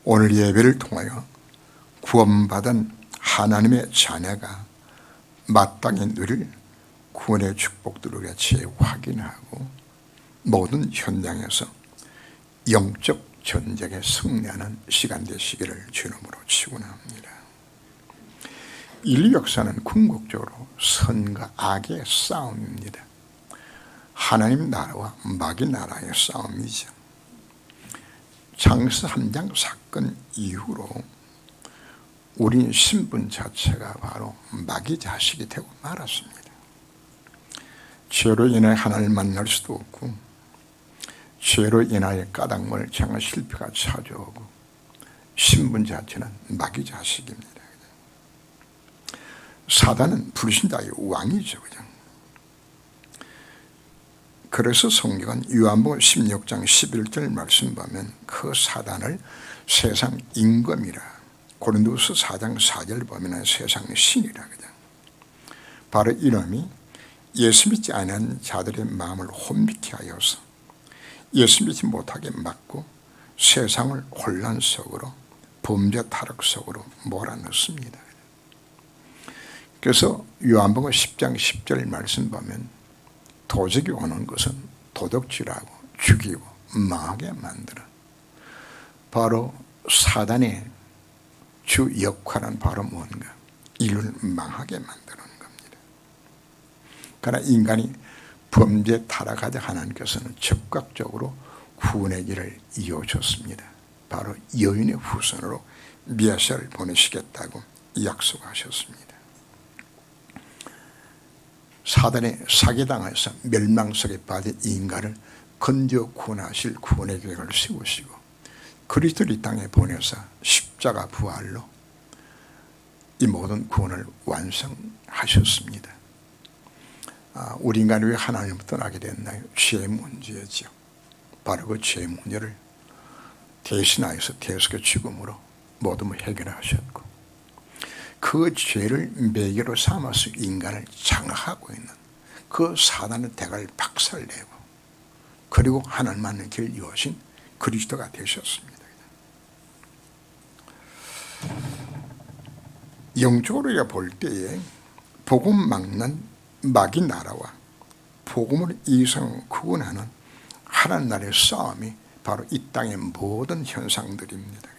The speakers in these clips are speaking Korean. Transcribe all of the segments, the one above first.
오늘 예배를 통하여 구원받은 하나님의 자녀가 마땅히 누릴 구원의 축복들을 우리가 재확인하고 모든 현장에서 영적 전쟁에 승리하는 시간 되시기를 주님으로 축원합니다. 인류 역사는 궁극적으로 선과 악의 싸움입니다. 하나님 나라와 마귀 나라의 싸움이죠. 창세 3장 사건 이후로 우리 신분 자체가 바로 마귀 자식이 되고 말았습니다. 죄로 인해 하나님을 만날 수도 없고, 죄로 인하여 까닭을 향한 실패가 찾아오고, 신분 자체는 마귀 자식입니다. 사단은 불신자의 왕이죠. 그냥. 그래서 성경은 요한복음 16장 11절 말씀 보면 그 사단을 세상 임금이라, 고린도서 4장 4절 보면 세상 신이라. 그냥. 바로 이놈이 예수 믿지 않은 자들의 마음을 혼미케 하여서 예수 믿지 못하게 막고 세상을 혼란 속으로, 범죄 타락 속으로 몰아넣습니다. 그래서 요한복음 10장 10절 말씀 보면 도적이 오는 것은 도둑질하고 죽이고 망하게 만드는, 바로 사단의 주 역할은 바로 뭔가? 인류를 망하게 만드는 겁니다. 그러나 인간이 범죄 타락하자 하나님께서는 적극적으로 구원의 길을 이어줬습니다. 바로 여인의 후손으로 메시아를 보내시겠다고 약속하셨습니다. 사단의 사기당해서 멸망 속에 빠진 인간을 건져 구원하실 구원의 계획을 세우시고 그리스도를 이 땅에 보내서 십자가 부활로 이 모든 구원을 완성하셨습니다. 우리 인간이 왜 하나님을 떠나게 됐나요? 죄의 문제죠. 바로 그 죄의 문제를 대신하여서 대속의 죽음으로 모두 해결하셨고, 그 죄를 매개로 삼아서 인간을 장악하고 있는 그 사단의 대가를 박살내고, 그리고 하나님만의 길 여신 그리스도가 되셨습니다. 영적으로 우리가 볼 때에 복음 막는 마귀 나라와 복음을 이성 구원하는 하나님 나라의 싸움이 바로 이 땅의 모든 현상들입니다.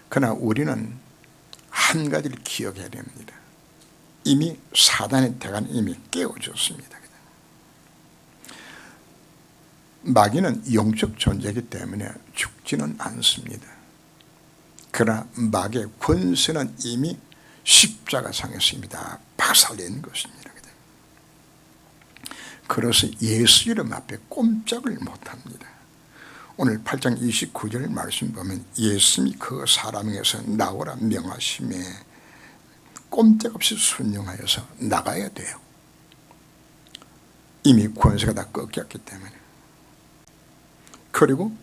그러나 우리는 한 가지를 기억해야 됩니다. 이미 사단의 대가는 이미 깨어졌습니다. 마귀는 영적 존재이기 때문에 죽지는 않습니다. 그러나 마귀의 권세는 이미 십자가상에서입니다. 박살낸 것입니다. 그래서 예수 이름 앞에 꼼짝을 못합니다. 오늘 8장 29절 말씀 보면 예수님이 그 사람에게서 나오라 명하심에 꼼짝없이 순종하여서 나가야 돼요. 이미 권세가 다 꺾였기 때문에. 그리고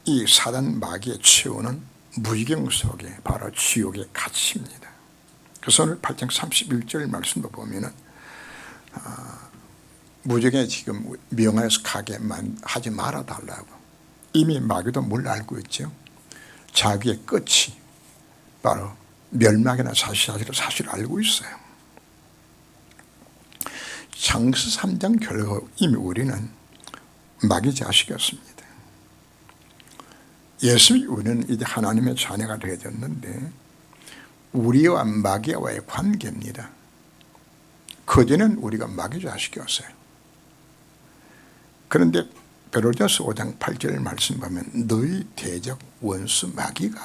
이 사단 마귀의 최후는 무지경 속에 바로 지옥의 갇힙니다. 그래서 오늘 8장 31절 말씀도 보면은 무지경에 지금 명하여서 가게 하지 말아달라고. 이미 마귀도 뭘 알고 있죠. 자기의 끝이 바로 멸망이나 사실 알고 있어요. 창세 3장 결국 이미 우리는 마귀 자식이었습니다. 예수님이 우리는 이제 하나님의 자녀가 되어졌는데 우리와 마귀와의 관계입니다. 그전에는 우리가 마귀 자식이었어요. 그런데 베드로전서 5장 8절 말씀 보면 너희 대적 원수 마귀가,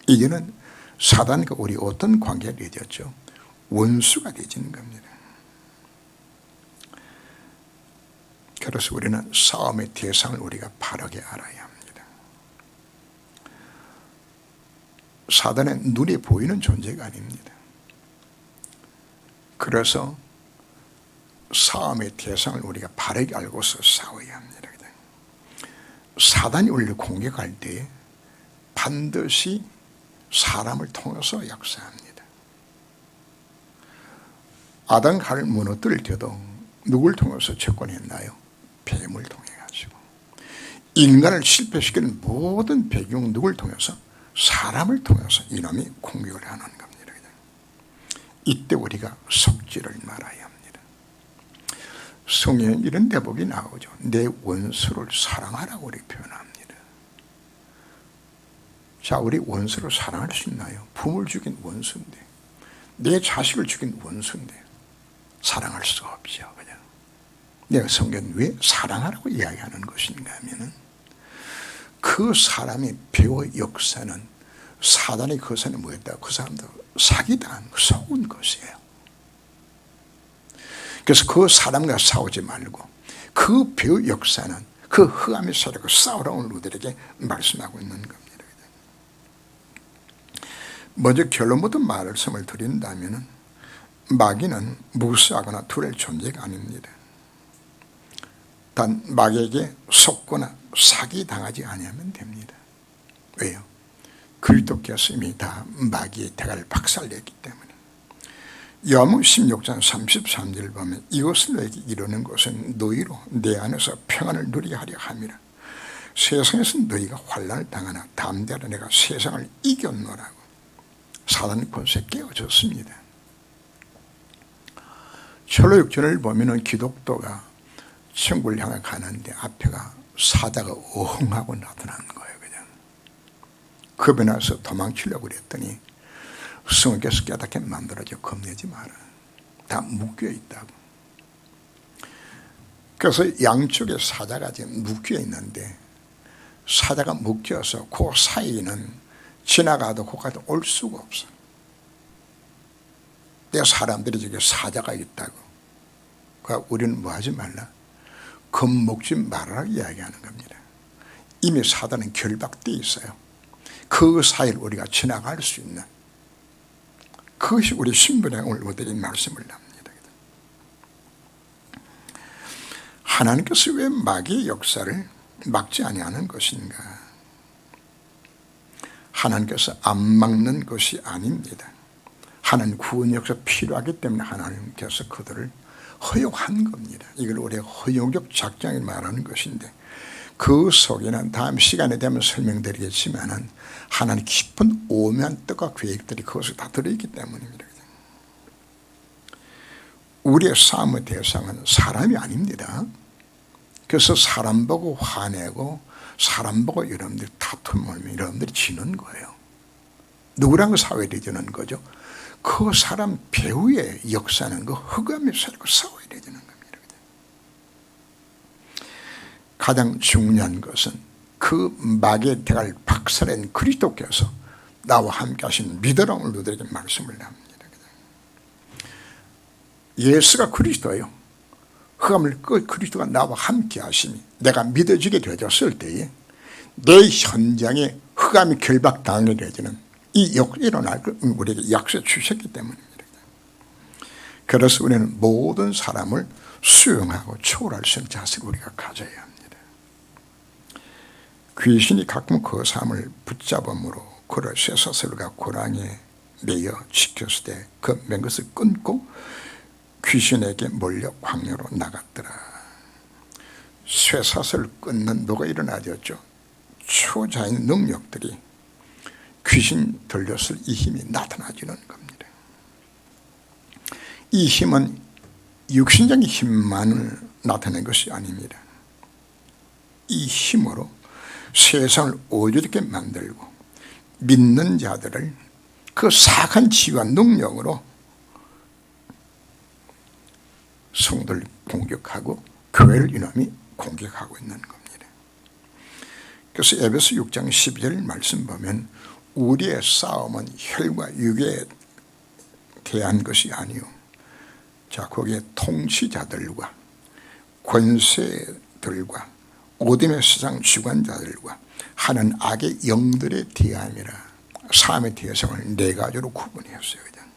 이제는 사단과 우리 어떤 관계가 되어졌죠? 원수가 되어지는 겁니다. 그래서 우리는 싸움의 대상을 우리가 바르게 알아야 합니다. 사단의 눈에 보이는 존재가 아닙니다. 그래서 싸움의 대상을 우리가 바르게 알고서 싸워야 합니다. 사단이 우리를 공격할 때 반드시 사람을 통해서 역사합니다. 아담 가를 무너뜨릴 때도 누굴 통해서 접근했나요? 뱀을 통해 가지고. 인간을 실패시키는 모든 배경 누굴 통해서? 사람을 통해서 이놈이 공격을 하는 겁니다. 이때 우리가 속지를 말아야 합니다. 성경에 이런 대목이 나오죠. 내 원수를 사랑하라고 우리 표현합니다. 자, 우리 원수를 사랑할 수 있나요? 부모를 죽인 원수인데, 내 자식을 죽인 원수인데 사랑할 수가 없죠. 그냥. 내가 성경은 왜 사랑하라고 이야기하는 것인가 하면은, 그 사람의 배후 역사는 사단의 거사는 뭐였다? 그 사람도 사기당한, 속은 것이에요. 그래서 그 사람과 싸우지 말고 그 배후 역사는 그 흑암의 세력과 싸우라고 우리들에게 말씀하고 있는 겁니다. 먼저 결론부터 말씀을 드린다면, 마귀는 무수하거나 두려울 존재가 아닙니다. 단 마귀에게 속거나 사기당하지 않으면 됩니다. 왜요? 그리스도께서 이미 다 마귀의 대가를 박살냈기 때문에. 요한복음 16장 33절을 보면, 이것을 너에게 이루는 것은 너희로 내 안에서 평안을 누리게 하려 함이라. 세상에서 너희가 환난을 당하나 담대하라, 내가 세상을 이겼노라고. 사단 권세 깨어졌습니다. 철로 6절을 보면 기독도가 천국을 향해 가는데 앞에가 사자가 어흥하고 나타나는 거예요. 겁이 나서 도망치려고 그랬더니 성령께서 깨닫게 만들어져. 겁내지 마라. 다 묶여 있다고. 그래서 양쪽에 사자가 지금 묶여 있는데, 사자가 묶여서 그 사이는 지나가도 거기까지 올 수가 없어. 내 사람들이 저기 사자가 있다고. 그러니까 우리는 뭐 하지 말라? 겁먹지 말아라 이야기하는 겁니다. 이미 사단은 결박되어 있어요. 그 사이를 우리가 지나갈 수 있는, 그것이 우리 신분에 오늘 드린 말씀을 합니다. 하나님께서 왜 마귀의 역사를 막지 아니하는 것인가? 하나님께서 안 막는 것이 아닙니다. 하나님 구원 역사 필요하기 때문에 하나님께서 그들을 허용한 겁니다. 이걸 우리가 허용적 작정을 말하는 것인데, 그 속에는 다음 시간에 되면 설명드리겠지만은 하나님 깊은 오묘한 뜻과 계획들이 그것을 다 들어있기 때문입니다. 우리의 싸움의 대상은 사람이 아닙니다. 그래서 사람 보고 화내고 사람 보고 여러분들이 다툼을 하면 여러분들이 지는 거예요. 누구랑 싸워야 되는 거죠? 그 사람 배후의 역사는 그 흑암의 세력과 싸워야 되는 겁니다. 가장 중요한 것은 그 마귀의 대가를 박살낸 그리스도께서 나와 함께 하신 믿으라고 너희들에게 말씀을 합니다. 예수가 그리스도예요. 흑암을 그리스도가 나와 함께 하심이 내가 믿어지게 되었을 때에 내 현장에 흑암이 결박당하게 되지는 이 일어날 걸 우리에게 약속해 주셨기 때문입니다. 그래서 우리는 모든 사람을 수용하고 초월할 수 있는 자세를 우리가 가져야 합니다. 귀신이 가끔 그 사람을 붙잡음으로 그를 쇠사슬과 고랑에 매여 지켰을 때 그 맨 것을 끊고 귀신에게 몰려 광야로 나갔더라. 쇠사슬을 끊는 뭐가 일어나졌죠? 초자인 능력들이 귀신 들렸을 이 힘이 나타나지는 겁니다. 이 힘은 육신적인 힘만을 나타낸 것이 아닙니다. 이 힘으로 세상을 어지럽게 만들고 믿는 자들을 그 사악한 지위와 능력으로 성도를 공격하고 교회를 이놈이 공격하고 있는 겁니다. 그래서 에베소 6장 12절 말씀 보면 우리의 싸움은 혈과 육에 대한 것이 아니요. 자, 거기에 통치자들과 권세들과 어둠의 세상 주관자들과 하는 악의 영들에 대함이라. 삶의 대상을 네 가지로 구분했어요. 그냥.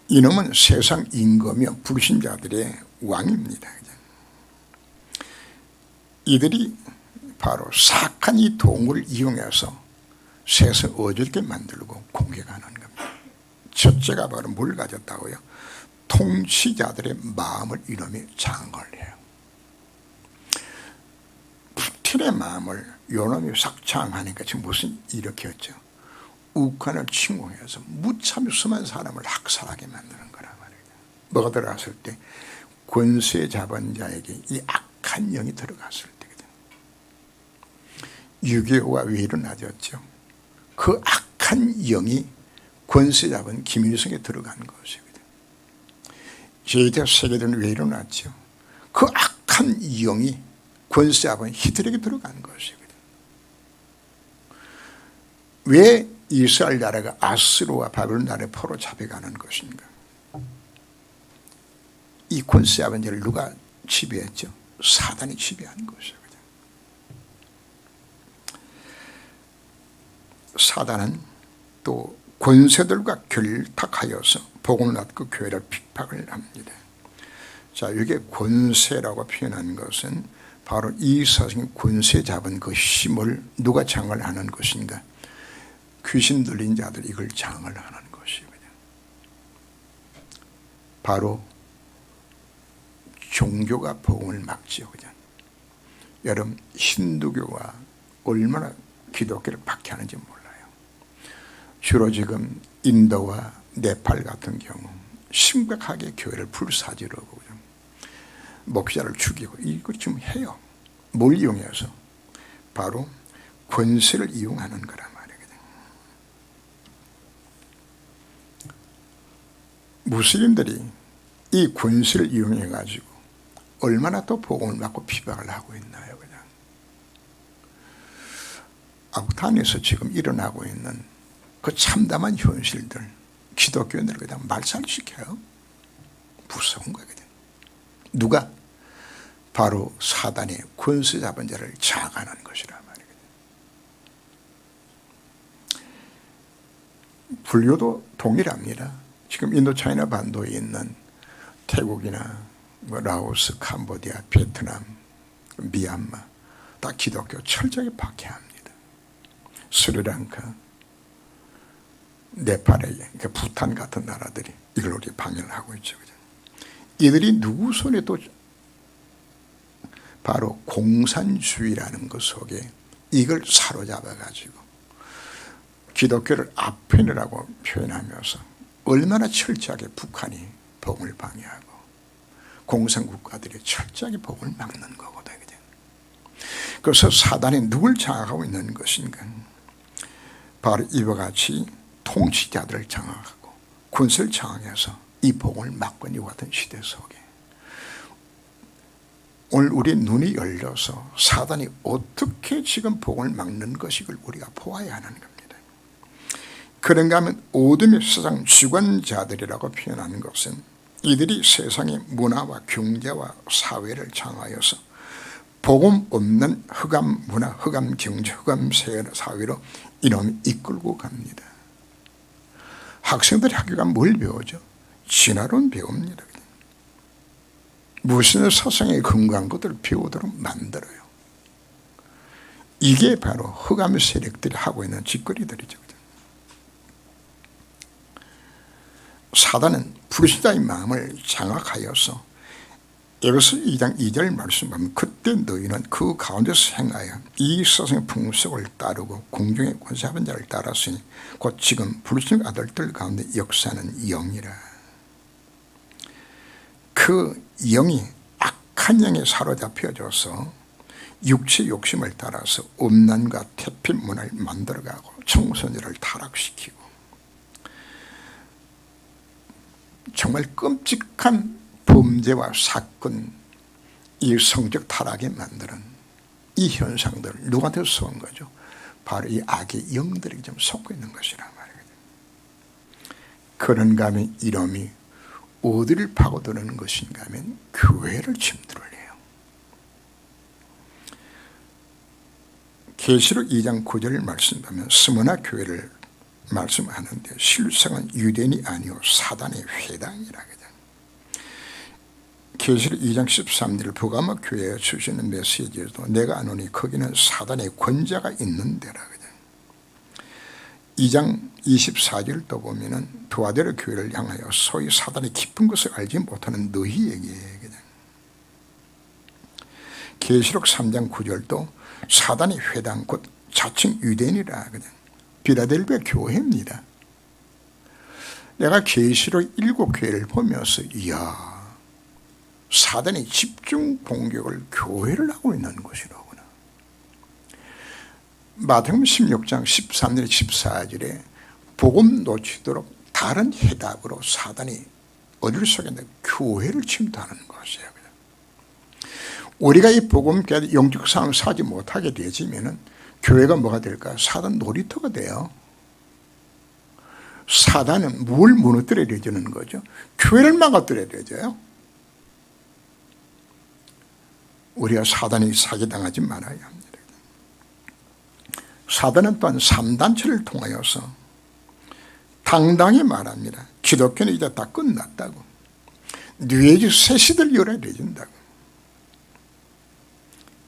이놈은 세상 임금이며 불신자들의 왕입니다. 그냥. 이들이 바로 사악한 이 도구를 이용해서 세상을 어지럽게 만들고 공격하는 겁니다. 첫째가 바로 뭘 가졌다고요? 통치자들의 마음을 이놈이 장악을 해요. 히틀의 마음을 요놈이 싹 장하니까 지금 무슨 일으켰죠? 우크라이나를 침공해서 무참히 수많은 사람을 학살하게 만드는 거란 말이에요. 뭐가 들어갔을 때 권세 잡은 자에게 이 악한 영이 들어갔을 때거든. 6.25가 왜 일어나졌죠? 그 악한 영이 권세 잡은 김일성에 들어간 것이거든. 제2차 세계대전은 왜 일어났죠? 그 악한 영이 권세 잡은 히틀에게 들어간 것이거든. 왜 이스라엘 나라가 아스로와 바벨론 나라에 포로 잡혀가는 것인가? 이 권세 잡은 자를 누가 지배했죠? 사단이 지배한 것이거든. 사단은 또 권세들과 결탁하여서 복음을 낳고 교회를 핍박을 합니다. 자, 이게 권세라고 표현한 것은 바로 이 세상의 권세 잡은 그 힘을 누가 장을 하는 것인가? 귀신 들린 자들이 이걸 장을 하는 것이거든요. 바로 종교가 복음을 막지요. 그냥. 여러분, 힌두교가 얼마나 기독교를 박해하는지 몰라요. 주로 지금 인도와 네팔 같은 경우 심각하게 교회를 불사지르고 목자를 죽이고 이거 지금 해요. 뭘 이용해서? 바로 권세를 이용하는 거란 말이거든요. 무슬림들이 이 권세를 이용해 가지고 얼마나 또 복음을 받고 비박을 하고 있나요? 그냥 아프간에서 지금 일어나고 있는 그 참담한 현실들 기독교인들을 그냥 말살시켜요. 무서운 거거든. 누가? 바로 사단의 권세 잡은 자를 장악하는 것이란 말이거든. 불교도 동일합니다. 지금 인도차이나 반도에 있는 태국이나 라오스, 캄보디아, 베트남, 미얀마 다 기독교 철저하게 박해합니다. 스리랑카, 네팔에 부탄 같은 나라들이 이걸 우리 방해를 하고 있죠. 이들이 누구 손에 또 바로 공산주의라는 것 속에 이걸 사로잡아 가지고 기독교를 아펜이라고 표현하면서 얼마나 철저하게 북한이 복음을 방해하고 공산국가들이 철저하게 복음을 막는 거거든요. 그래서 사단이 누굴 장악하고 있는 것인가? 바로 이와 같이 통치자들을 장악하고 군사를 장악해서 이 복음을 막고 있는 같은 시대 속에 오늘 우리 눈이 열려서 사단이 어떻게 지금 복음을 막는 것이걸 우리가 보아야 하는 겁니다. 그런가 하면 어둠의 세상 주관자들이라고 표현하는 것은 이들이 세상의 문화와 경제와 사회를 장악하여서 복음 없는 흑암 문화, 흑암 경제, 흑암 사회로 이놈이 이끌고 갑니다. 학생들이 학교 가면 뭘 배우죠? 진화론 배웁니다. 무슨 사상에 근거한 것들을 배우도록 만들어요. 이게 바로 흑암 세력들이 하고 있는 짓거리들이죠. 사단은 불신자의 마음을 장악하여서 에베소 2장 2절 말씀하면 그때 너희는 그 가운데서 행하여 이 세상의 풍속을 따르고 궁중의 권세하는 자를 따랐으니 곧 지금 불신의 아들들 가운데 역사하는 영이라. 그 영이 악한 영에 사로잡혀져서 육체 욕심을 따라서 음란과 태핍 문화를 만들어가고 청소년을 타락시키고 정말 끔찍한 범죄와 사건, 이 성적 타락에 만드는 이 현상들을 누구한테 쏘은 거죠? 바로 이 악의 영들이 좀 섞고 있는 것이란 말이에요. 그런가 하면 이놈이 어디를 파고드는 것인가 하면 교회를 침투를 해요. 계시록 2장 9절을 말씀하면 스무나 교회를 말씀하는데 실상은 유대인이 아니요 사단의 회당이라. 계시록 2장 13절 버가모 교회에 주시는 메시지에도 내가 아노니 거기는 사단의 권자가 있는 데라. 2장 24절도 보면은 두아데르 교회를 향하여 소위 사단의 깊은 것을 알지 못하는 너희에게 계시록 3장 9절도 사단의 회당 곧 자칭 유대인이라 그냥 빌라델비아 교회입니다. 내가 계시록 7교회를 보면서 이야, 사단이 집중 공격을 교회를 하고 있는 것이로구나. 마태복음 16장 13절 14절에 복음 놓치도록 다른 해답으로 사단이 어디를 속였는데 교회를 침투하는 것이에요. 우리가 이 복음께 영적 상을 사지 못하게 되어지면 교회가 뭐가 될까? 사단 놀이터가 돼요. 사단은 뭘 무너뜨려야 되는 거죠? 교회를 망가뜨려야 되죠. 우리가 사단이 사기당하지 말아야 합니다. 사단은 또한 3단체를 통하여서 당당히 말합니다. 기독교는 이제 다 끝났다고. 뇌지 새 시대를 열어야 된다고.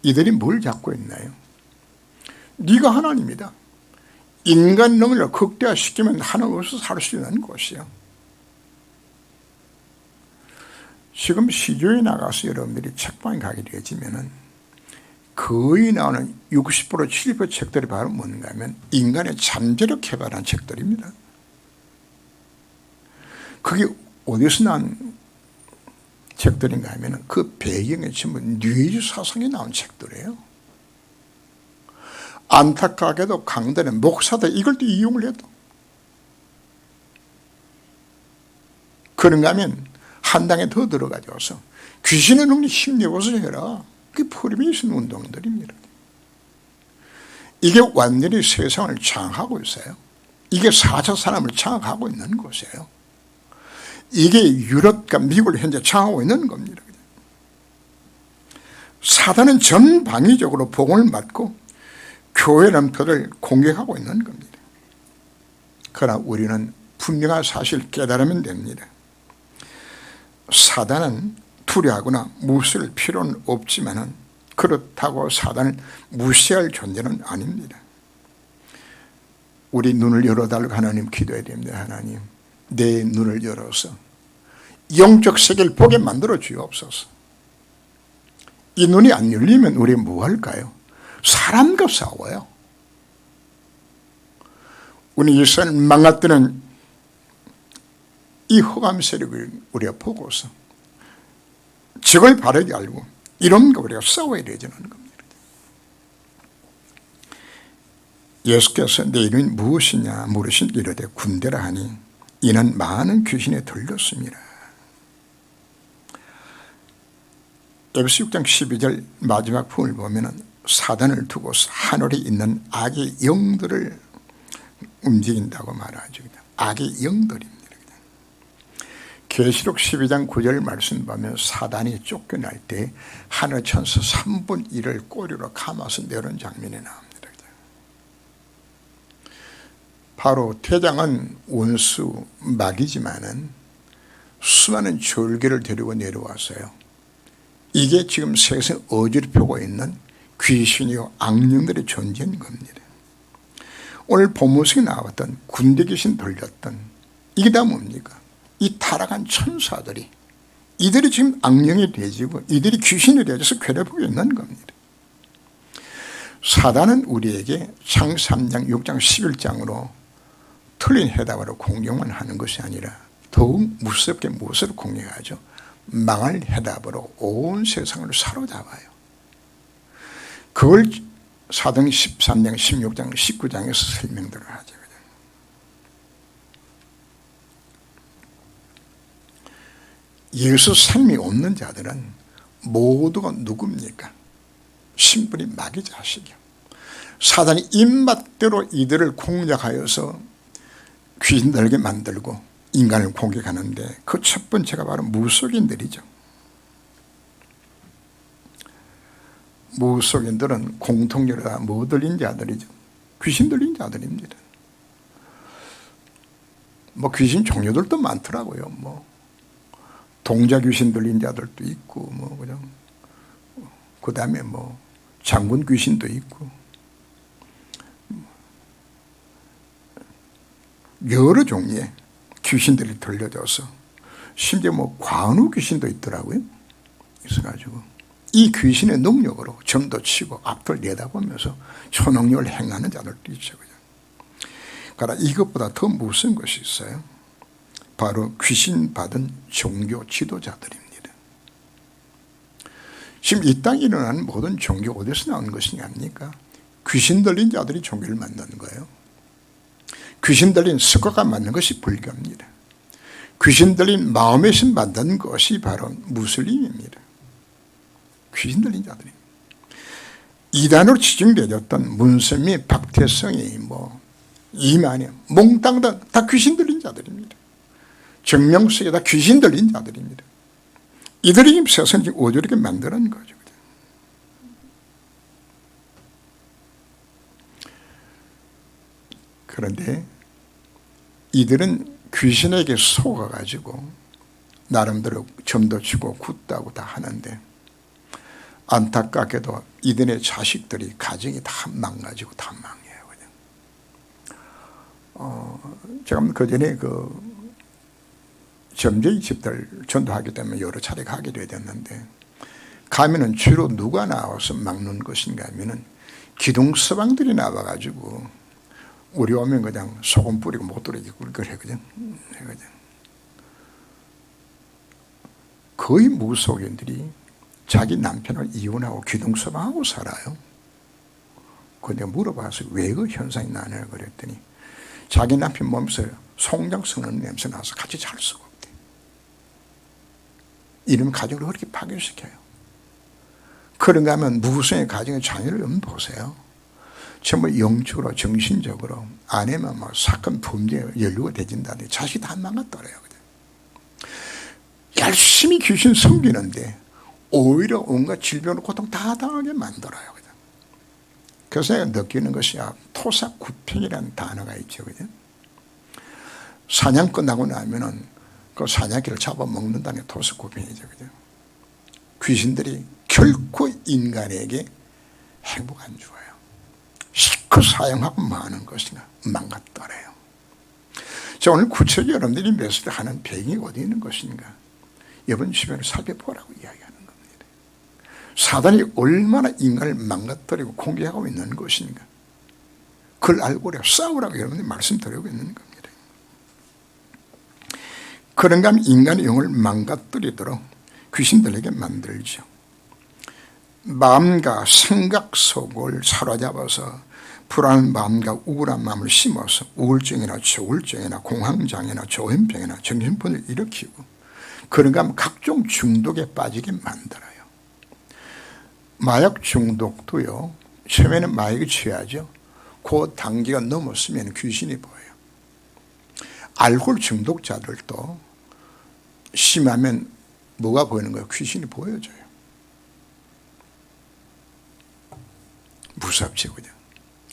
이들이 뭘 잡고 있나요? 네가 하나님이다. 인간 능력을 극대화시키면 하나님 없어서 살 수 있는 것이요. 지금 시중에 나가서 여러분들이 책방에 가게 되어지면 거의 나오는 60% 70% 책들이 바로 뭔가 하면 인간의 잠재력 개발한 책들입니다. 그게 어디서 난 책들인가 하면 그 배경에 전부 뇌지 사상이 나온 책들이에요. 안타깝게도 강단의 목사들 이걸 또 이용을 해도 그런가 하면 한 당에 더 들어가져서 귀신의 능력 힘내어서 해라. 그게 프리메이슨 운동들입니다. 이게 완전히 세상을 장악하고 있어요. 이게 4차 산업을 장악하고 있는 것이에요. 이게 유럽과 미국을 현재 장악하고 있는 겁니다. 사단은 전방위적으로 복음을 맞고 교회 렘터를 공격하고 있는 겁니다. 그러나 우리는 분명한 사실을 깨달으면 됩니다. 사단은 두려워하거나 무시할 필요는 없지만 그렇다고 사단을 무시할 존재는 아닙니다. 우리 눈을 열어달라고 하나님 기도해야 됩니다. 하나님, 내 눈을 열어서 영적 세계를 보게 만들어 주옵소서. 이 눈이 안 열리면 우리 뭐 할까요? 사람과 싸워요. 우리 이스라엘 망가뜨는 이 흑암 세력을 우리가 보고서 적을 바르게 알고 이런 거 우리가 싸워야 되는 겁니다. 예수께서 내 이름이 무엇이냐 물으신 이르되 군대라 하니 이는 많은 귀신에 들렸습니다. 에베소 6장 12절 마지막 부분을 보면 사단을 두고서 하늘에 있는 악의 영들을 움직인다고 말하죠. 악의 영들입니다. 계시록 12장 9절 말씀 보면 사단이 쫓겨날 때 하늘 천사 3분 1을 꼬리로 감아서 내려온 장면이 나옵니다. 바로 태장은 원수 마귀지만은 수많은 졸개를 데리고 내려왔어요. 이게 지금 세상에 어지럽히고 있는 귀신이요 악령들의 존재인 겁니다. 오늘 본문에 나왔던 군대 귀신 들렸던 이게 다 뭡니까? 이 타락한 천사들이 이들이 지금 악령이 되지고 이들이 귀신이 되어서 괴롭히고 있는 겁니다. 사단은 우리에게 창 3장 6장 11장으로 틀린 해답으로 공격만 하는 것이 아니라 더욱 무섭게 무엇을 공격하죠? 망할 해답으로 온 세상을 사로잡아요. 그걸 사도행 13장 16장 19장에서 설명들을 하죠. 예수 삶이 없는 자들은 모두가 누굽니까? 신분이 마귀 자식이요. 사단이 입맛대로 이들을 공략하여서 귀신 들게 만들고 인간을 공격하는데 그 첫 번째가 바로 무속인들이죠. 무속인들은 공통적으로 다 뭐 들린 자들이죠? 귀신 들린 자들입니다. 뭐 귀신 종류들도 많더라고요. 뭐 동자 귀신 들린 자들도 있고 뭐 그냥 그 다음에 뭐 장군 귀신도 있고 여러 종류의 귀신들이 들려져서 심지어 뭐 관우 귀신도 있더라고요. 있어가지고 이 귀신의 능력으로 점도 치고 앞을 내다보면서 초능력을 행하는 자들도 있죠. 그러나 이것보다 더 무서운 것이 있어요. 바로 귀신 받은 종교 지도자들입니다. 지금 이 땅에 일어나는 모든 종교 어디서 나온 것이냐 합니까? 귀신 들린 자들이 종교를 만드는 거예요. 귀신 들린 습관가 만든 것이 불교입니다. 귀신 들린 마음의 신 만든 것이 바로 무슬림입니다. 귀신 들린 자들이 이단으로 지정되었던 문선미, 박태성이 이만희, 몽땅 다 귀신 들린 자들입니다. 정명석이 다 귀신 들린 자들입니다. 이들이 세상을 어지럽게 만드는 거죠. 그런데 이들은 귀신에게 속아가지고 나름대로 점도 치고 굳다고 다 하는데 안타깝게도 이들의 자식들이 가정이 다 망가지고 다 망해요. 제가 그전에 점쟁이 집들 전도하기 때문에 여러 차례 가게 됐는데 가면은 주로 누가 나와서 막는 것인가 하면은 기둥서방들이 나와가지고 우리 오면 그냥 소금 뿌리고 못 들어오게 그래 그냥. 거의 무속인들이 자기 남편을 이혼하고 기둥서방하고 살아요. 근데 물어봐서 왜 그 현상이 나냐 그랬더니 자기 남편 몸에서 송장 썩는 냄새 나서 같이 잘 수가 없대. 이러면 가정을 그렇게 파괴시켜요. 그런가 하면 무구성의 가정의 자녀를 한번 보세요. 전부 영적으로 정신적으로 아내만 사건 범죄에 연루가 되진다는데 자식이 다 망갔더래요. 열심히 귀신 섬기는데 오히려 온갖 질병과 고통 다 당하게 만들어요. 그래서 내가 느끼는 것이 토사구팽이라는 단어가 있죠. 그죠? 사냥 끝나고 나면은 그 사냥개를 잡아먹는다는 게 토사구팽이죠. 그죠? 귀신들이 결코 인간에게 행복 안 주어요. 실컷 사용하고 마는 것이나 망갔더래요. 자, 오늘 구체적으로 여러분들이 메시지하는 배경이 어디 있는 것인가? 여러분 주변을 살펴보라고 이야기하는 겁니다. 사단이 얼마나 인간을 망가뜨리고 공격하고 있는 것인가? 그걸 알고 싸우라고 여러분들이 말씀드리고 있는 겁니다. 그런가 하면 인간의 영을 망가뜨리도록 귀신들에게 만들죠. 마음과 생각 속을 사로잡아서 불안한 마음과 우울한 마음을 심어서 우울증이나 조울증이나 공황장애나 조현병이나 정신병을 일으키고 그런가 하면 각종 중독에 빠지게 만들어요. 마약 중독도요, 처음에는 마약을 취하죠. 그 단계가 넘었으면 귀신이 보여요. 알코올 중독자들도 심하면 뭐가 보이는 거예요? 귀신이 보여져요. 무섭죠, 그죠?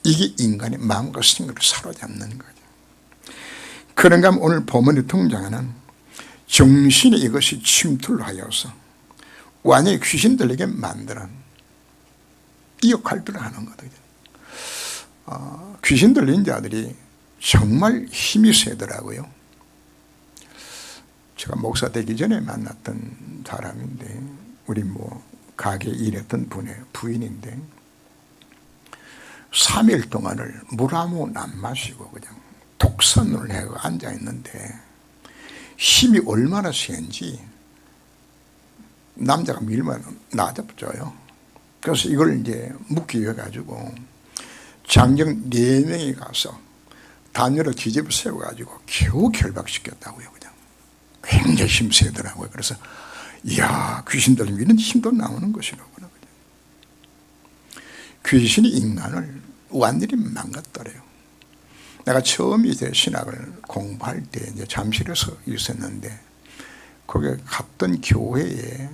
이게 인간의 마음과 생각을 사로잡는 거죠. 그런가 하면 오늘 본문에 등장하는 정신에 이것이 침투를 하여서 완전히 귀신들에게 만드는 이 역할들을 하는 거거든요. 귀신 들린 자들이 정말 힘이 세더라고요. 제가 목사 되기 전에 만났던 사람인데 우리 가게 일했던 분의 부인인데 3일 동안을 물 아무것도 안 마시고 그냥 독선을 해고 앉아있는데 힘이 얼마나 센지 남자가 밀면 놔잡줘요. 그래서 이걸 이제 묻기 위해 가지고 장정 4명이 가서 단열을 뒤집어 세워가지고 겨우 결박시켰다고요. 그냥 굉장히 힘세더라고요. 그래서 이야, 귀신 들리면 이런 힘도 나오는 것이라고요. 귀신이 인간을 완전히 망가뜨려요. 내가 처음 이제 신학을 공부할 때 이제 잠실에서 있었는데 거기 갔던 교회에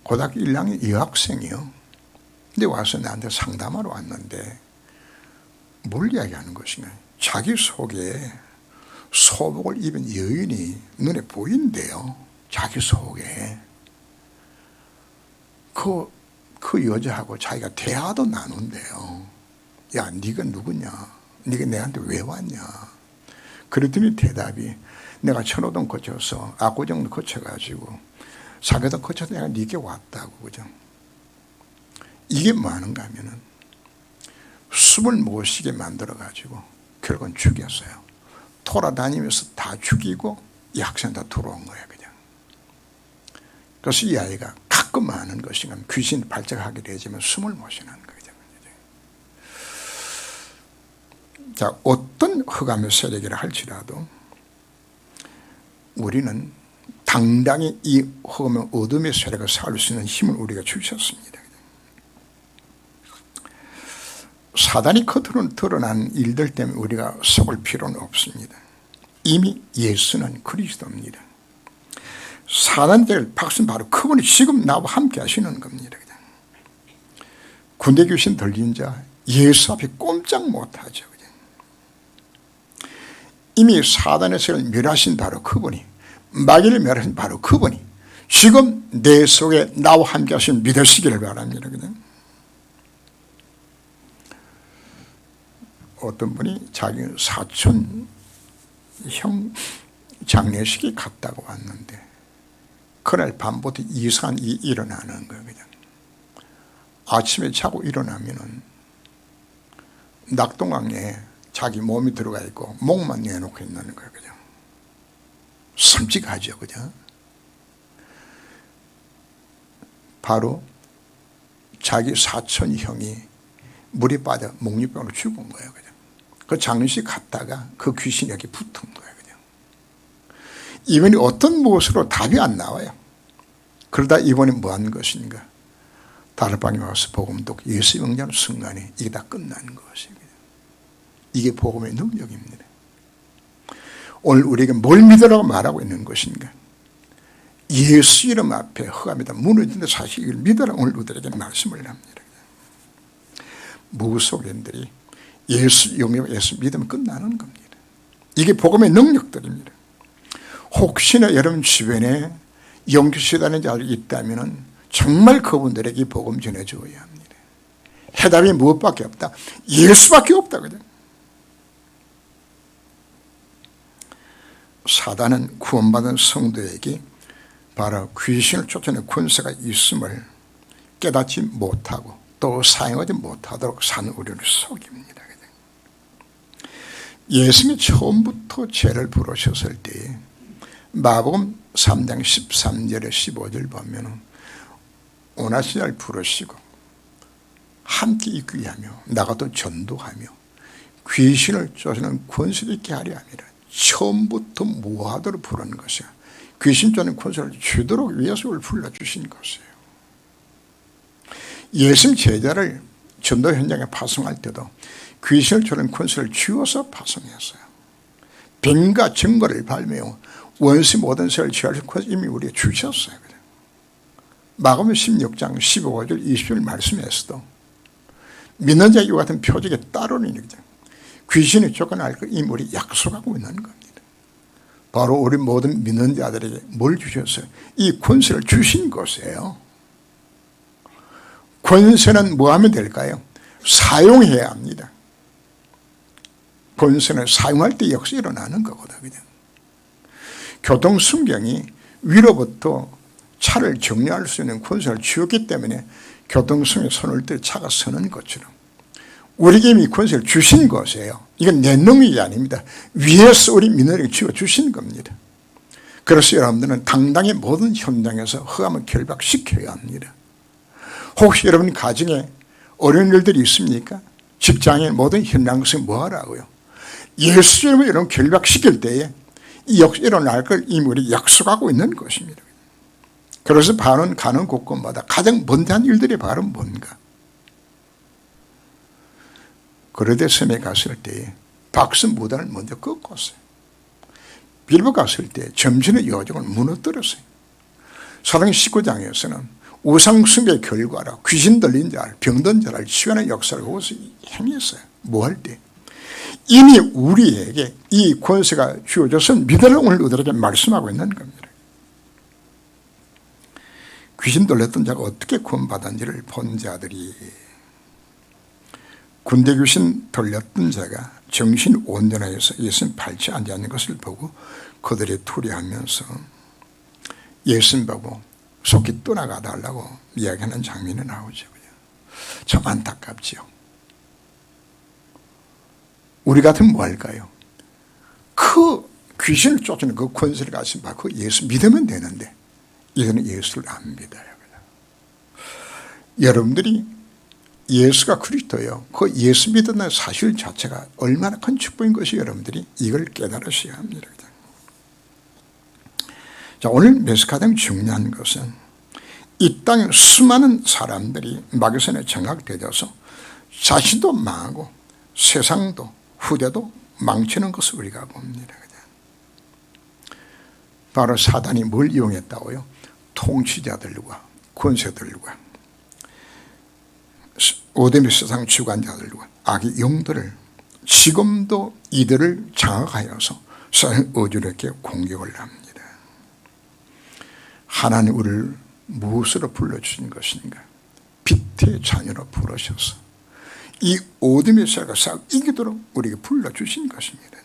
고등학교 1학년 여학생이요. 근데 와서 나한테 상담하러 왔는데 뭘 이야기하는 것인가? 자기 속에 소복을 입은 여인이 눈에 보인대요. 자기 속에. 그 여자하고 자기가 대화도 나눈대요. 야, 네가 누구냐? 네가 내한테 왜 왔냐? 그랬더니 대답이 내가 천호동 거쳐서 압구정도 거쳐가지고 사교도 거쳐서 내가 네게 왔다고. 그죠? 이게 뭐 하는가 하면은 숨을 못 쉬게 만들어 가지고 결국은 죽였어요. 돌아다니면서 다 죽이고 이 학생 다 들어온 거예요. 그냥. 그래서 이 아이가 가끔 하는 것인가 하면 귀신이 발작하게 되지만 숨을 못 쉬는 거죠. 자, 어떤 흑암의 세력이라 할지라도 우리는 당당히 이 흑암의 어둠의 세력을 살 수 있는 힘을 우리가 주셨습니다. 사단이 겉으로 드러난 일들 때문에 우리가 속을 필요는 없습니다. 이미 예수는 그리스도입니다. 사단들 박수는 바로 그분이 지금 나와 함께 하시는 겁니다. 군대 귀신 들린 자 예수 앞에 꼼짝 못하죠. 이미 사단의 세력을 멸하신 바로 그분이, 마귀를 멸하신 바로 그분이 지금 내 속에 나와 함께 하시는 믿으시기를 바랍니다. 어떤 분이 자기 사촌 형 장례식에 갔다고 왔는데 그날 밤부터 이상한 일이 일어나는 거예요. 그냥. 아침에 자고 일어나면은 낙동강에 자기 몸이 들어가 있고 목만 내놓고 있는 거예요. 그냥. 섬찟하죠. 그죠? 바로 자기 사촌 형이 물에 빠져 목류병으로 죽은 거예요. 그냥. 그 장례식 갔다가 그 귀신이 여기 붙은 거예요. 그냥. 이번이 어떤 무엇으로 답이 안 나와요. 그러다 이번에 뭐 한 것인가? 다락방에 와서 복음도 예수 영접하는 순간에 이게 다 끝나는 것입니다. 이게 복음의 능력입니다. 오늘 우리에게 뭘 믿으라고 말하고 있는 것인가? 예수 이름 앞에 흑암이 다 무너지는데 사실 이걸 믿으라고 오늘 우리에게 말씀을 합니다. 무속인들이 예수 영접, 예수 믿으면 끝나는 겁니다. 이게 복음의 능력들입니다. 혹시나 여러분 주변에 영주시다는 자들이 있다면 정말 그분들에게 복음 전해줘야 합니다. 해답이 무엇밖에 없다? 예수밖에 없다. 그죠? 사단은 구원받은 성도에게 바로 귀신을 쫓아내는 권세가 있음을 깨닫지 못하고 또 사용하지 못하도록 사는 우리를 속입니다. 예수님이 처음부터 죄를 부르셨을 때에 마복음 3장 13절에 15절 보면 오나시날 부르시고 함께 있기 위하며 나가도 전도하며 귀신을 쫓아내는 권세를 있게 하려 합니다. 처음부터 무하도록 부르는 것이야. 귀신 쫓는 권세를 주도록 위해서 불러주신 것이에요. 예수님 제자를 전도 현장에 파송할 때도 귀신을 쫓는 권세를 주어서 파송했어요. 병과 증거를 발매하고 원수 모든 세를 취할 수 있는 이미 우리가 주셨어요. 마가복음 16장 15절 20절 말씀에서도 믿는 자와 같은 표적에 따르니 귀신이 쫓겨날 걸 이미 우리 약속하고 있는 겁니다. 바로 우리 모든 믿는 자들에게 뭘 주셨어요? 이 권세를 주신 것이에요. 권세는 뭐 하면 될까요? 사용해야 합니다. 권세는 사용할 때 역시 일어나는 거거든요. 교통순경이 위로부터 차를 정리할 수 있는 권세를 주었기 때문에 교통순경에 손을 대 차가 서는 것처럼 우리에게 이미 권세를 주신 것이에요. 이건 내 능력이 아닙니다. 위에서 우리 민원에게 주어주신 겁니다. 그래서 여러분들은 당당히 모든 현장에서 흑암을 결박시켜야 합니다. 혹시 여러분 가정에 어려운 일들이 있습니까? 직장에 모든 현장에서 뭐 하라고요? 예수 이름으로 여러분 결박시킬 때에 이 역시 일어날 걸 이미 우리 약속하고 있는 것입니다. 그래서 바로는 가는 곳곳마다 가장 먼저 일들이 바로 뭔가? 그러되 섬에 갔을 때에 박스 무단을 먼저 꺾었어요. 빌보 갔을 때 점진의 요정을 무너뜨렸어요. 사도행 19장에서는 우상숭배의 결과라 귀신 들린 자를 병든 자를 치유하는 역사를 거기서 행했어요. 뭐 할 때? 이미 우리에게 이 권세가 주어져서 믿으라 오늘 우리에게 말씀하고 있는 겁니다. 귀신 들렸던 자가 어떻게 구원받았는지를 본 자들이 군대 귀신 들렸던 자가 정신 온전하여서 예수님 발치 앉아 있는 것을 보고 그들이 투리하면서 예수님 보고 속히 떠나가 달라고 이야기하는 장면이 나오죠. 참 안타깝지요. 우리 같으면 뭐 할까요? 그 귀신을 쫓는 그 권세를 가진 바 그 예수 믿으면 되는데 이거는 예수를 안 믿어요. 여러분들이 예수가 그리스도예요. 그 예수 믿는 사실 자체가 얼마나 큰 축복인 것이 여러분들이 이걸 깨달으셔야 합니다. 자, 오늘 메시지가 가장 중요한 것은 이 땅에 수많은 사람들이 마귀선에 장악되어서 자신도 망하고 세상도 후대도 망치는 것을 우리가 봅니다. 바로 사단이 뭘 이용했다고요? 통치자들과 권세들과 오대미 세상 주관자들과 악의 영들을 지금도 이들을 장악하여서 세상을 어지럽게 공격을 합니다. 하나님 우리를 무엇으로 불러주신 것인가? 빛의 자녀로 부르셔서 이 어둠의 세력을 싸워 이기도록 우리에게 불러주신 것입니다.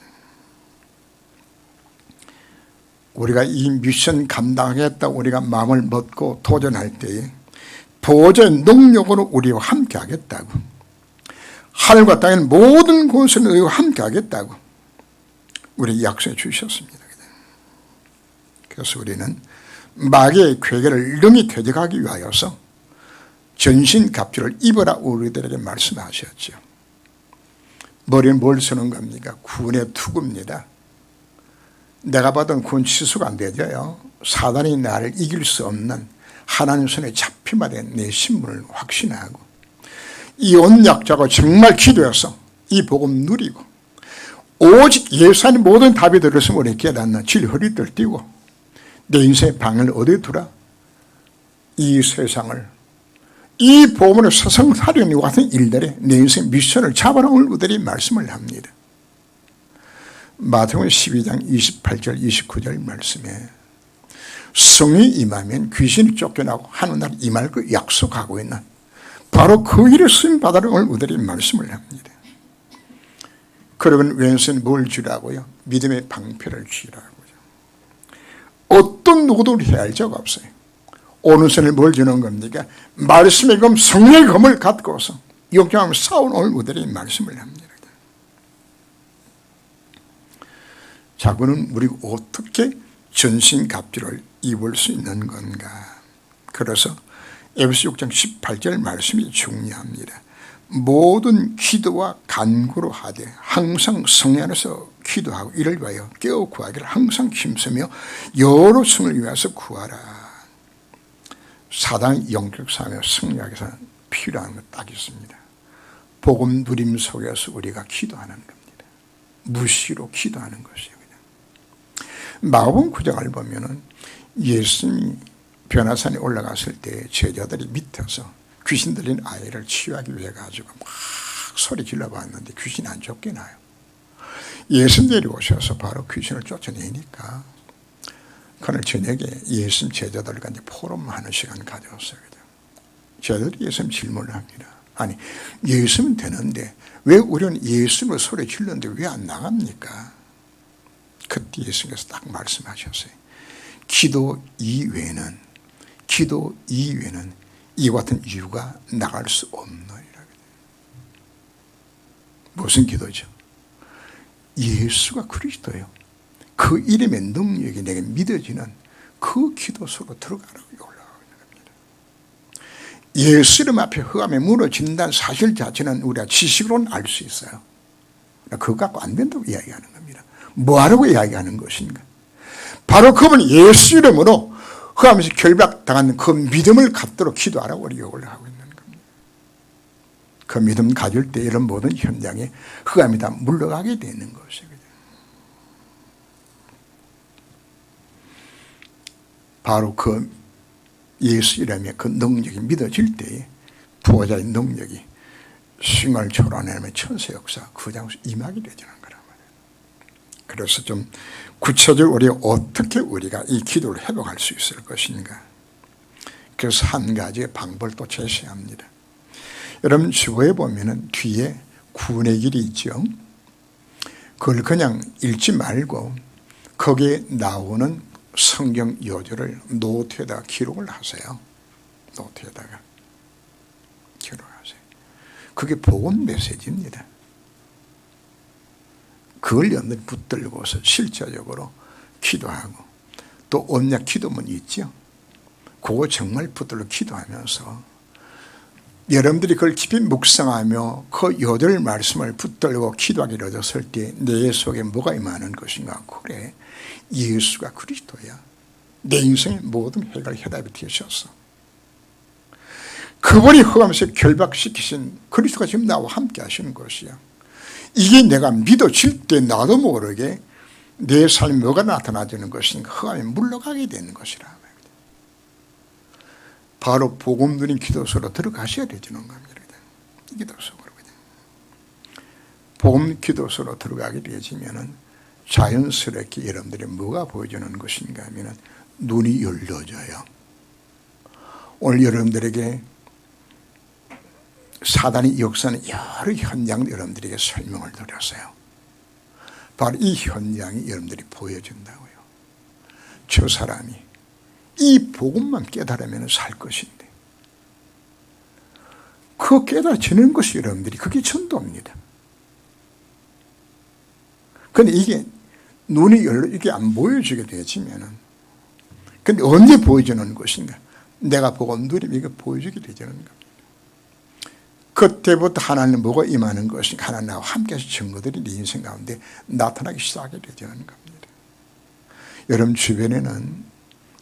우리가 이 미션 감당하겠다고 우리가 마음을 먹고 도전할 때에 보호자의 능력으로 우리와 함께 하겠다고, 하늘과 땅의 모든 곳을 우리와 함께 하겠다고 우리 약속해 주셨습니다. 그래서 우리는 마귀의 괴계를 능히 퇴적하기 위하여서 전신갑주를 입어라 우리들에게 말씀하셨죠. 머리에 뭘 쓰는 겁니까? 군의 투구입니다. 내가 받은 군 취소가 안 되져요. 사단이 나를 이길 수 없는 하나님 손에 잡히마 된 내 신분을 확신하고 이 언약자가 정말 기도해서 이 복음 누리고 오직 예수 안에 모든 답이 들었으면 우리 깨닫는 질 허리들 띄고 내 인생의 방을 어디에 두라? 이 세상을 이 복음으로 세상살이와 같은 일들에 내 인생 미션을 잡아라 우리들이 말씀을 합니다. 마태복음 12장 28절 29절 말씀에 성이 임하면 귀신이 쫓겨나고 하늘날 임할 그 약속하고 있는 바로 그 일을 쓰임받아라 우리들이 말씀을 합니다. 그러면 왼손에 뭘 쥐라고요? 믿음의 방패를 쥐라고요. 어떤 누구도 해할 자가 없어요. 오른손에 뭘 주는 겁니까? 말씀의 검, 성령의 검을 갖고서 역경하며 싸우는 우리들이 말씀을 합니다. 자, 그는 우리가 어떻게 전신갑주를 입을 수 있는 건가? 그래서 에베소 6장 18절 말씀이 중요합니다. 모든 기도와 간구로 하되 항상 성령 안에서 기도하고 이를 위하여 깨어 구하기를 항상 힘쓰며 여러 성을 위해서 구하라. 사단 영적 삶에 승리하기 위해서 필요한 것 딱 있습니다. 복음 누림 속에서 우리가 기도하는 겁니다. 무시로 기도하는 것이에요. 마가복음 9장을 보면은 예수님이 변화산에 올라갔을 때 제자들이 밑에서 귀신 들린 아이를 치유하기 위해 가지고 막 소리 질러봤는데 귀신이 안 쫓겨나요. 예수님이 오셔서 바로 귀신을 쫓아내니까 그날 저녁에 예수님 제자들과 이제 포럼하는 시간 가져왔어요. 제자들이 예수님 질문을 합니다. 아니, 예수님 되는데 왜 우리는 예수님을 소리 질렀는데 왜 안 나갑니까? 그때 예수님께서 딱 말씀하셨어요. 기도 이외에는 이와 같은 이유가 나갈 수 없느니라. 무슨 기도죠? 예수가 그리스도예요. 그 이름의 능력이 내게 믿어지는 그 기도 속으로 들어가라고 올라가고 있는 겁니다. 예수 이름 앞에 흑암에 무너진다는 사실 자체는 우리가 지식으로는 알 수 있어요. 그거 갖고 안 된다고 이야기하는 겁니다. 뭐하라고 이야기하는 것인가? 바로 그분 예수 이름으로 흑암에서 결박당한 그 믿음을 갖도록 기도하라고 우리가 올라가고 있는 겁니다. 그 믿음 가질 때 이런 모든 현장에 흑암이 다 물러가게 되는 것이거든요. 바로 그 예수 이름의 그 능력이 믿어질 때에 부호자의 능력이 싱을 초월하는 천세 역사 그 장소에 임하게 되지는 거란 말이에요. 그래서 좀 구체적으로 우리가 어떻게 우리가 이 기도를 회복할 수 있을 것인가. 그래서 한 가지의 방법을 또 제시합니다. 여러분 주보에 보면은 뒤에 구원의 길이 있죠. 그걸 그냥 읽지 말고 거기에 나오는 성경 요절을 노트에다 기록을 하세요. 노트에다가 기록하세요. 그게 복음 메시지입니다. 그걸 여러분들이 붙들고서 실제적으로 기도하고, 또 언약 기도문이 있죠. 그거 정말 붙들고 기도하면서 여러분들이 그걸 깊이 묵상하며 그 요절 말씀을 붙들고 기도하기를 얻었을 때 내 속에 뭐가 임하는 것인가? 그래, 예수가 그리스도야. 내 인생의 모든 해결 해답이 되셨어. 그분이 흑암에서 결박시키신 그리스도가 지금 나와 함께 하시는 것이야. 이게 내가 믿어질 때 나도 모르게 내 삶에 뭐가 나타나지는 것인가? 흑암에 물러가게 되는 것이라. 바로 복음 누린 기도소로 들어가셔야 되는 겁니다. 기도소로. 복음 기도소로 들어가게 되지면은 자연스럽게 여러분들이 뭐가 보여주는 것인가 하면은 눈이 열려져요. 오늘 여러분들에게 사단이 역사하는 여러 현장을 여러분들에게 설명을 드렸어요. 바로 이 현장이 여러분들이 보여준다고요. 저 사람이 이 복음만 깨달으면 살 것인데, 그 깨달아지는 것이 여러분들이 그게 전도입니다. 근데 이게 눈이 열려 이게 안 보여지게 되지면은, 근데 언제 보여주는 것인가? 내가 보고 누리면 이거 보여주게 되는 겁니다. 그때부터 하나님 뭐가 임하는 것인가? 하나님 나와 함께해서 증거들이 내 인생 가운데 나타나기 시작하게 되는 겁니다. 여러분 주변에는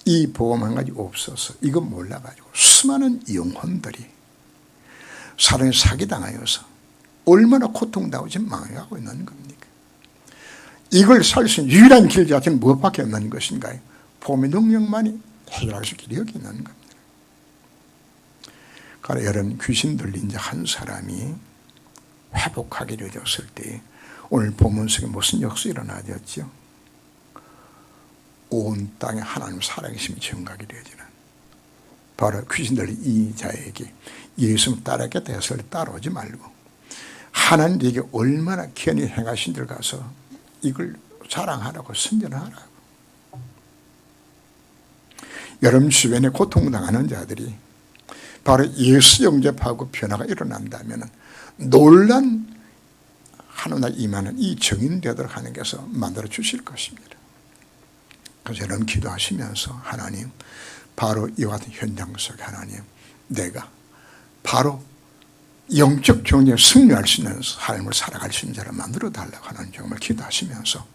이 복음 한 가지 없어서 이거 몰라가지고 수많은 영혼들이 사람이 사기당하여서 얼마나 고통당하고 지금 망해가고 있는 겁니까? 이걸 살 수 있는 유일한 길 자체는 무엇밖에 없는 것인가요? 복음의 능력만이 해결할 수 있는 길이 여기 있는 겁니다. 그러나 여러분, 귀신 들린 자 한 사람이 회복하게 되었을 때 오늘 본문 속에 무슨 역사 일어나졌죠? 온 땅에 하나님 살아계심이 증가하게 되어지는, 바로 귀신 들린 이 자에게 예수 따르겠다 해서 따라오지 말고 하나님에게 얼마나 귀히 행하신 줄 가서 이걸 자랑하라고, 선전하라고. 여러분 주변에 고통당하는 자들이 바로 예수 영접하고 변화가 일어난다면 놀란 하나님 임하는 이 증인되도록 하나님께서 만들어 주실 것입니다. 그래서 여러분 기도하시면서 하나님, 바로 이와 같은 현장 속에 하나님, 내가 바로 영적 정리에 승리할 수 있는 삶을 살아갈 수 있는 자를 만들어 달라고 하나님 정말 기도하시면서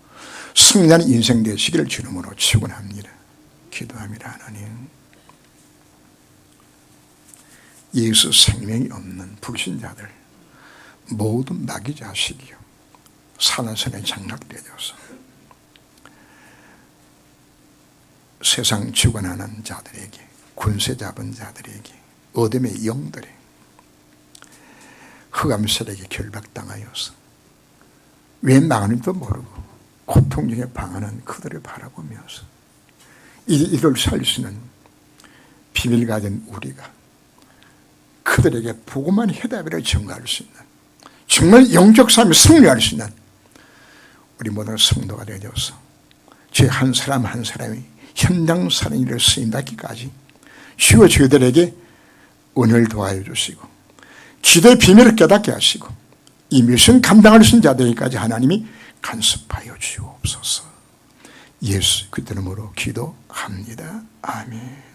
승리하는 인생 되시기를 주님으로 축원합니다. 기도합니다. 하나님, 예수 생명이 없는 불신자들 모두 마귀 자식이요 사단선에 장락되어서 세상 주관하는 자들에게, 군세 잡은 자들에게, 어둠의 영들에 흑암세력에 결박당하여서 왜 망하는지도 모르고 고통 중에 방하는 그들을 바라보면서 이를 살 수 있는 비밀 가진 우리가 그들에게 보고만 해답이라 증거할 수 있는, 정말 영적 삶에 승리할 수 있는 우리 모든 성도가 되어서 제 한 사람 한 사람이 현장 사는 일을 쓰인다기까지 주여 저희들에게 은혜를 도와여 주시고 기도의 비밀을 깨닫게 하시고 이 미션 감당할 수 있는 자들에게까지 하나님이 간섭하여 주옵소서. 예수 그리스도 이름으로 기도합니다. 아멘.